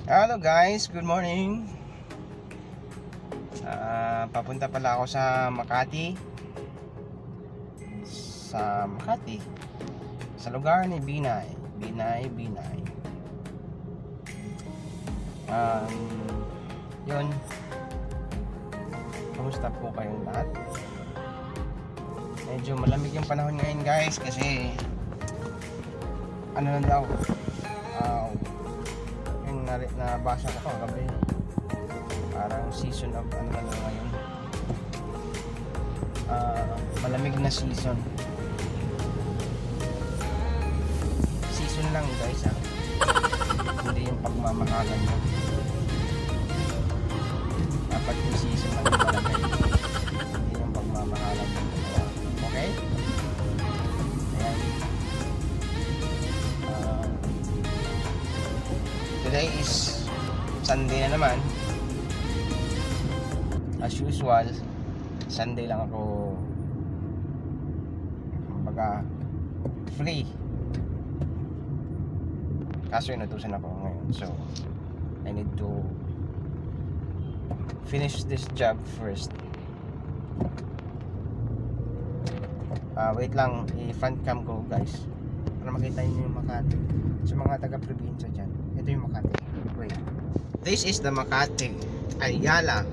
Hello guys, good morning. Papunta pala ako sa Makati. Sa lugar ni Binay. Binay. Um, Yun. Kamusta po kayong lahat? Medyo malamig yung panahon ngayon guys kasi ano na daw, yung nabasa ko kagabi, parang season of ano na ngayon, malamig na season lang guys hindi yung pagmamahalan mo, dapat yung season lang yung malagay, hindi yung pagmamahalan mo. Okay? Ayan. Today is Sunday na naman. As usual, Sunday lang ako kumbaga free. Kaso inutusan ako ngayon, so I need to finish this job first. Wait lang, i-front cam ko guys para makita niyo yung Makati. Sa mga taga-probinsya dyan, ito yung Makati. Wait, this is the Makati Ayala.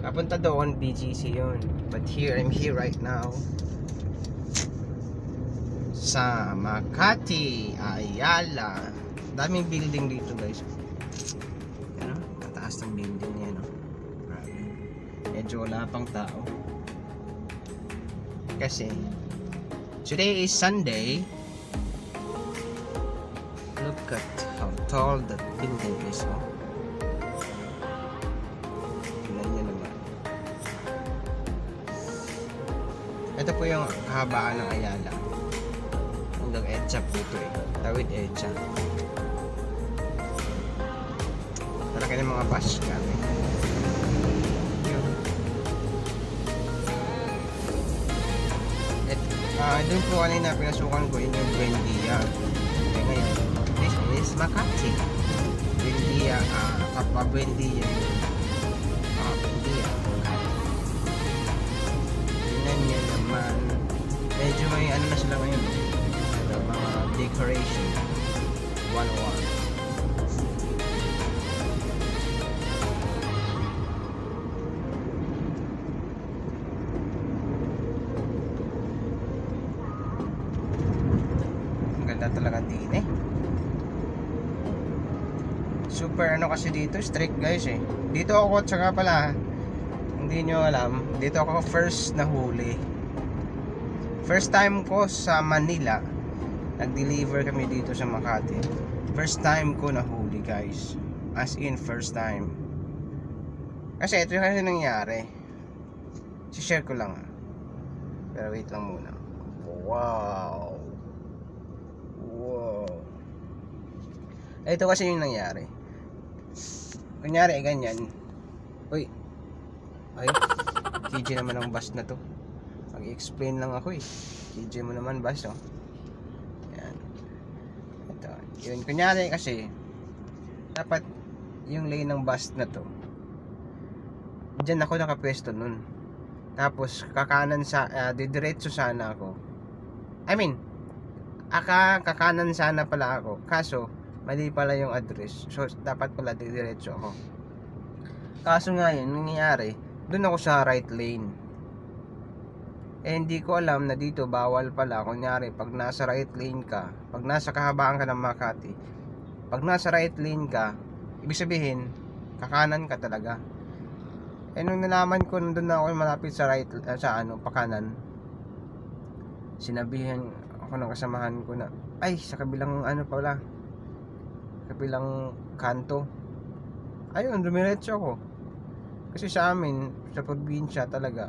Papunta doon BGC yun, but I'm here right now sa Makati Ayala. Daming building dito guys. Yan o, mataas ng building yan o. Medyo wala pang tao kasi today is Sunday. Look at how tall the building is, oh. Tingnan nyo naman. Ito po yung kahabaan ng Ayala. Hanggang EDSA po ito eh. Tawid EDSA. Malaki ng mga bus kami. Doon po kanina pinasukan ko yung Buendia. Okay, ngayon this is Makati Buendia. Kapwa Buendia. Buendia tingnan nyo naman, medyo may ano na sila ngayon, mga decoration 101. Talaga din eh. Super ano kasi dito, strict guys eh. Dito ako, tsaka pala hindi nyo alam, dito ako first na huli. First time ko sa Manila, nag-deliver kami dito sa Makati. First time ko na huli guys, as in first time. Kasi ito yung kasi nangyari, share ko lang pero wait lang muna. Wow, ito kasi yung nangyari. Kunyari ganyan. Uy, ay KJ naman ang bus na to. Mag-explain lang ako eh. KJ mo naman bus, oh. Yan. Ito, yun. Kunyari kasi dapat yung lane ng bus na to, dyan ako nakapwesto nun. Tapos kakanan sa didiretso sana ako. I mean, kakanan sana pala ako. Kaso mali pala yung address. So dapat pala didiretso ako. Kaso nga yun, nangyayari, doon ako sa right lane. Eh hindi ko alam na dito bawal pala. Kunyari, pag nasa right lane ka, pag nasa kahabaan ka ng Makati, pag nasa right lane ka, ibig sabihin, kakanan ka talaga. Eh nung nalaman ko, nandun na ako malapit sa right, pakanan, sinabihan ako ng kasamahan ko na, ay, sa kabilang kabilang kanto. Ayun, dumiretso ako. Kasi sa amin, sa probinsya talaga,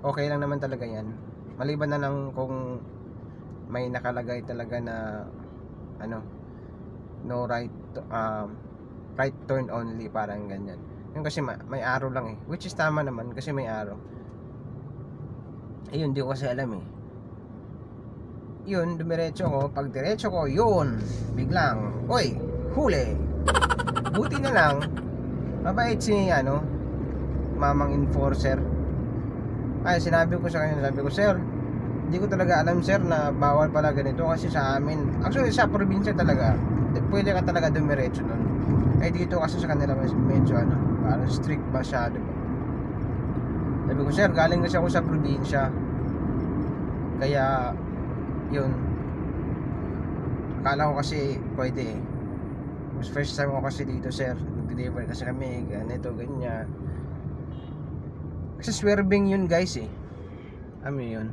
okay lang naman talaga yan. Maliban na lang kung may nakalagay talaga na no right turn only, parang ganyan. Yung kasi may arrow lang eh, which is tama naman kasi may arrow. Ayun, di ko kasi alam eh. Yun, dumiretso ko. Pag diretso ko, yun, biglang, oy, huli. Buti na lang, mabait si mamang enforcer. Ay, sinabi ko sa kanya, sabi ko, sir, hindi ko talaga alam sir na bawal pala ganito kasi sa amin, actually sa probinsya talaga, pwede ka talaga dumiretso nun. Eh dito kasi sa kanila medyo parang strict masyado. Sabi ko, sir, galing kasi ako sa probinsya. Kaya, yun. Akala ko kasi pwede eh. First time ko kasi dito, sir. Nag-deliver kasi kami, ganito, ganyan. Kasi swerving yun, guys eh. Yun.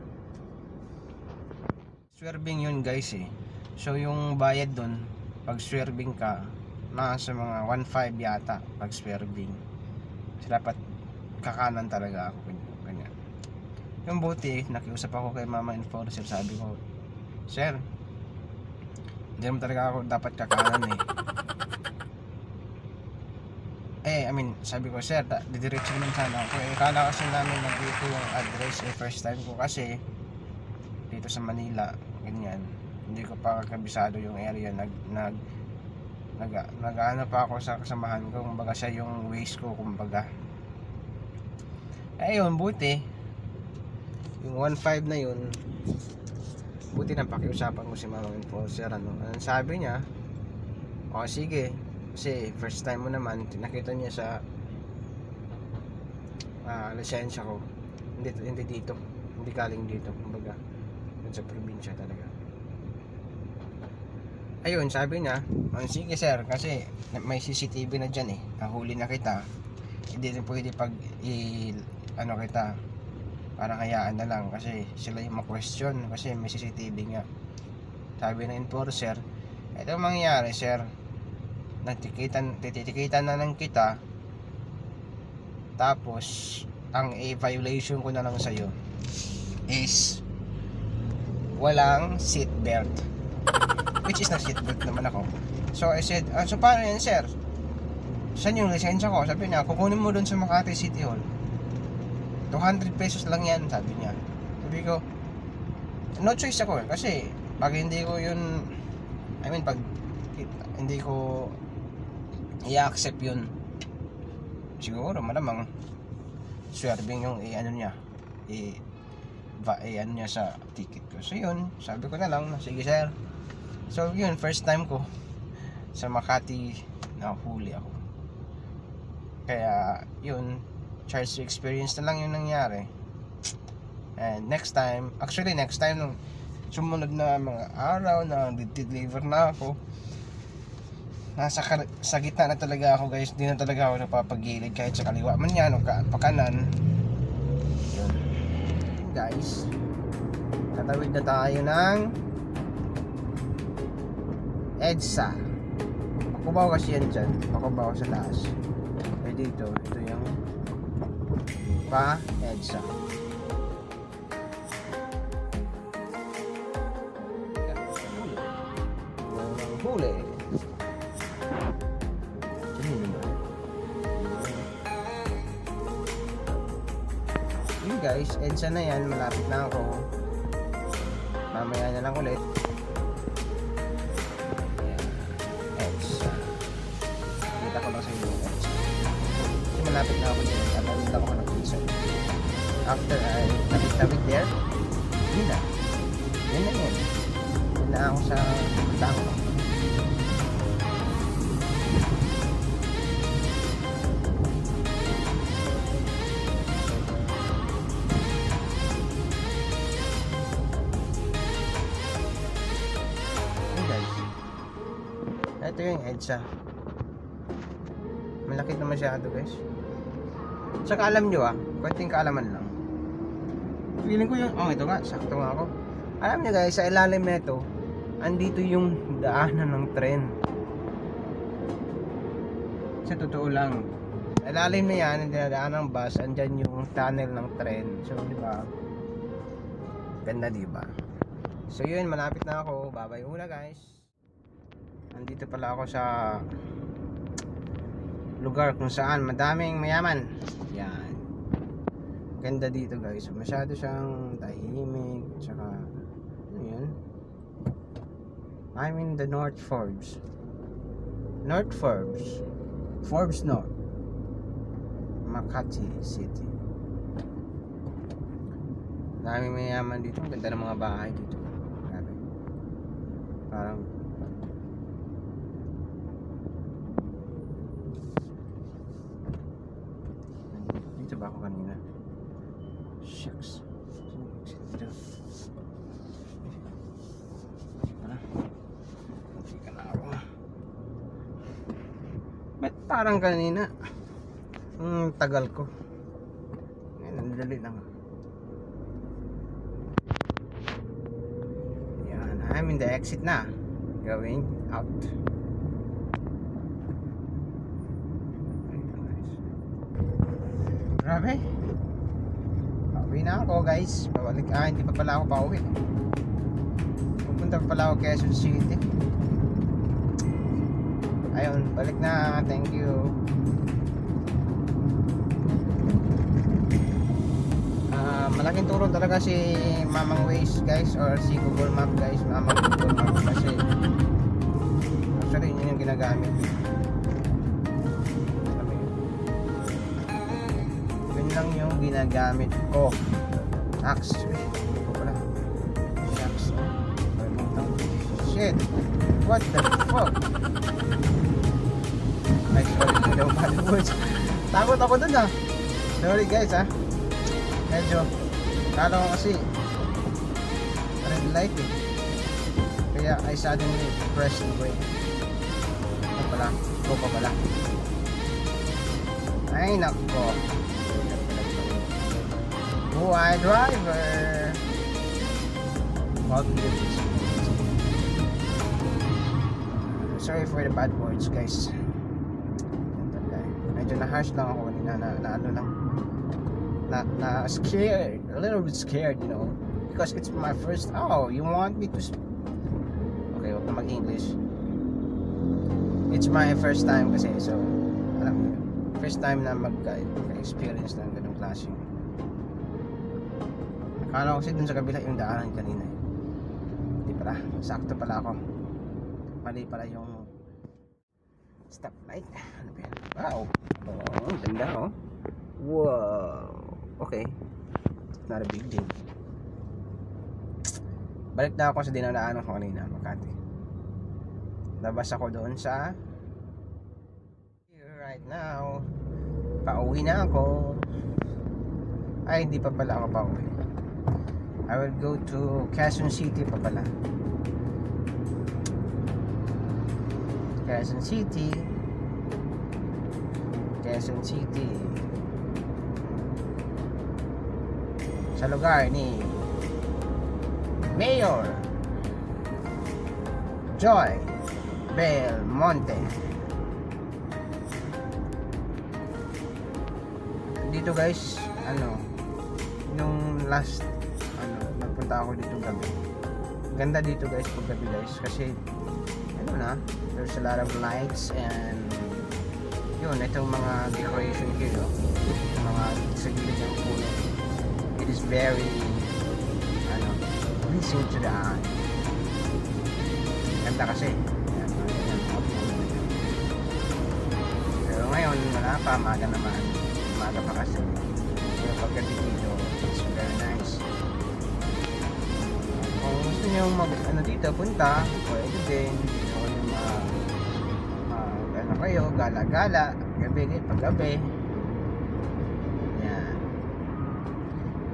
Swerving yun, guys eh. So, yung bayad dun, pag swerving ka, nasa mga 1.5 yata pag swerving. Kasi dapat kakanan talaga ako, ganyan. Yung buti, nakiusap ako kay mama enforcer, sabi ko, sir, hindi naman talaga ako dapat kakanan eh. Sabi ko, sir, didiretso naman sana ako. Kala kasi namin nandito yung address first time ko kasi dito sa Manila, ganyan. Hindi ko pa kabisado yung area. Nag-ano pa ako sa kasamahan ko, kumbaga siya yung ways ko, kumbaga. Ayun, buti. Yung 1.5 na yun, buti na pakiusapan ko si mama enforcer. Anong sabi niya? O sige, kasi first time mo naman, nakita niya sa lisensya ko, hindi dito, hindi galing dito, kumbaga sa probinsya talaga. Ayun, sabi niya, sige sir, kasi may CCTV na dyan eh, nahuli na kita, hindi rin pwede pag kita, parang hayaan na lang kasi sila yung ma-question kasi may CCTV nga. Sabi ng enforcer, ito mangyayari sir, titikitan na lang kita, tapos ang violation ko na lang sa'yo is walang seat belt, which is nag seat belt naman ako. So I said, so paano yan sir? Saan yung lisensya ko? Sabi niya, kukunin mo dun sa Makati City Hall, 200 pesos lang yan, sabi niya. Sabi ko, no choice ako kasi pag hindi ko yun, pag hindi ko i-accept yun, siguro malamang swerving yung niya niya sa ticket ko. So yun, sabi ko na lang, sige sir. So yun, first time ko sa Makati na huli ako. Kaya yun, charge to experience na lang yung nangyari. And next time nung sumunod na mga araw na deliver na ako, sa gitna na talaga ako guys, di na talaga ako napapagilid kahit sa kaliwa man yan o pakanan. Yun guys, tatawid na tayo ng EDSA. Pakubaw kasi yan dyan, pakubaw sa taas. Eh dito, ito yung EDSA. Huli. Yun guys, EDSA na yan, malapit na ako. Mamaya na lang ulit. EDSA. Kita ko lang sa inyo EDSA. Kasi malapit na ako dyan. Tapos ako ng piso. After I tabit there, yun na. Yun na yun. Yun na ako sa tango. Ito yung EDSA. Malaki na masyado guys. Saka alam nyo konting kaalaman lang. Feeling ko yung, ito nga, sakto nga ako. Alam nyo guys, sa ilalim na ito, andito yung daanan ng tren. Sa totoo lang, ilalim na yan, yung dinadaan ng bus, andyan yung tunnel ng tren. So, di ba? Ganda, di ba? So, yun, malapit na ako. Bye-bye muna guys. Andito pala ako sa lugar kung saan madaming mayaman. Yan. Ganda dito guys. Masyado siyang tahimik. Tsaka yun. I'm in the North Forbes. North Forbes. Forbes North, Makati City. Daming mayaman dito. Ang ganda ng mga bahay dito. Grabe. Parang dito ba ako kanina? Shucks. Dito. Hindi ka na ako. Ba't parang kanina? Tagal ko. Ngayon, ang dali lang. Yan, I'm in the exit na. Going out. Grabe. Pauwi na ako guys. Pabalik. Hindi pa pala ako pauwi. Pupunta pa pala ako Quezon City. Ayun, balik na. Thank you. Malaking tulong talaga si Mamang Waze guys, or si Google Map guys. Mamang Google Map kasi actually yun yung ginagamit. Yun lang yung ginagamit ko. Actually ito pala. Shucks. Shit. What the fuck? Ay, sorry, hindi ako bad words. Takot ako dun ah. Sorry guys ah. Medyo kala ko kasi red light eh. Kaya I suddenly pressed the brake. Ito pala, go pa pala. Ay nako. Buhay driver. Sorry for the bad words guys. Medyo na-harsh lang ako kanina na ano lang. Na scared, a little bit scared, you know, because it's my first. Oh, you want me to okay, wag na mag-English. It's my first time kasi, so alam mo, first time na mag-experience ng ganung klase. Akala ko kasi dun sa kabila yung daanan kanina eh. Hindi pala, sakto pala ako. Mali pala yung stoplight. Ano ba yan? Wow, oh, ganda oh. Wow. Okay, not a big deal. Balik na ako sa dinanaanan ko kanina, Makati. Labas ako doon sa here right now. Pauwi na ako. Ay, hindi pa pala ako pauwi. I will go to Quezon City pa pala. Quezon City. Quezon City. Sa lugar ni Mayor Joy Belmonte. Dito guys, yung last nagpunta ako dito gabi. Ganda dito guys pag gabi guys kasi there's a lot of lights and yun, itong mga decoration here, mga sa gilid ng puno. It is very pleasing to the eye. Ganda kasi. Pero ngayon wala pa, maga naman. Maga pa kasi. Pero pagdating dito, it's very nice. Kung gusto nyo dito, punta, pwede din. Kayo, gala-gala, gabi, paggabi.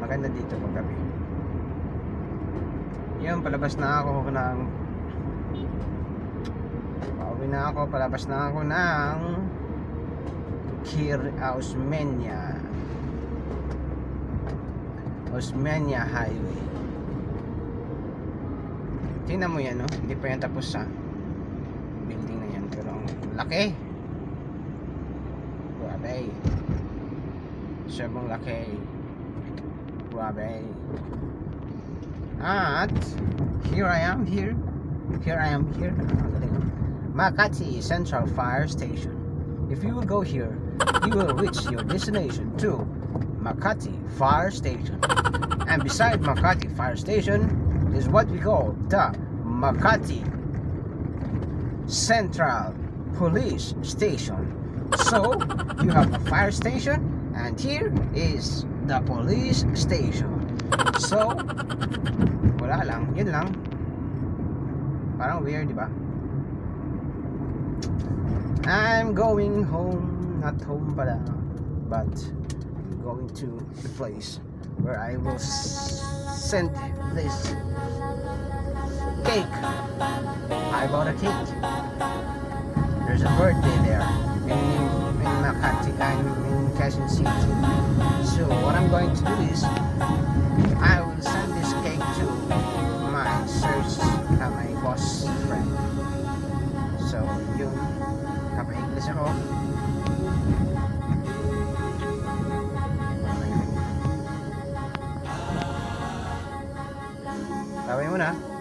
Maganda dito pag gabi. Yun, palabas na ako ng pauwi na ako, palabas na ako ng Osmeña Highway. Tingnan mo yan, no? Hindi pa yan tapos sa building na yan, pero ang laki. Grabe. Sobrang laki. Grabe. At here I am here. Makati Central Fire Station. If you will go here, you will reach your destination to Makati Fire Station. And beside Makati Fire Station is what we call the Makati Central Police Station. So, you have a fire station, and here is the police station. So, wala lang, yun lang. Parang weird, di ba? I'm going home, not home pala, but I'm going to the place where I will send this cake. I bought a cake. There's a birthday there in Makati, in Quezon City. So what I'm going to do is I will send this cake to my my boss friend. So yun, napa-English ako. Tawin mo na.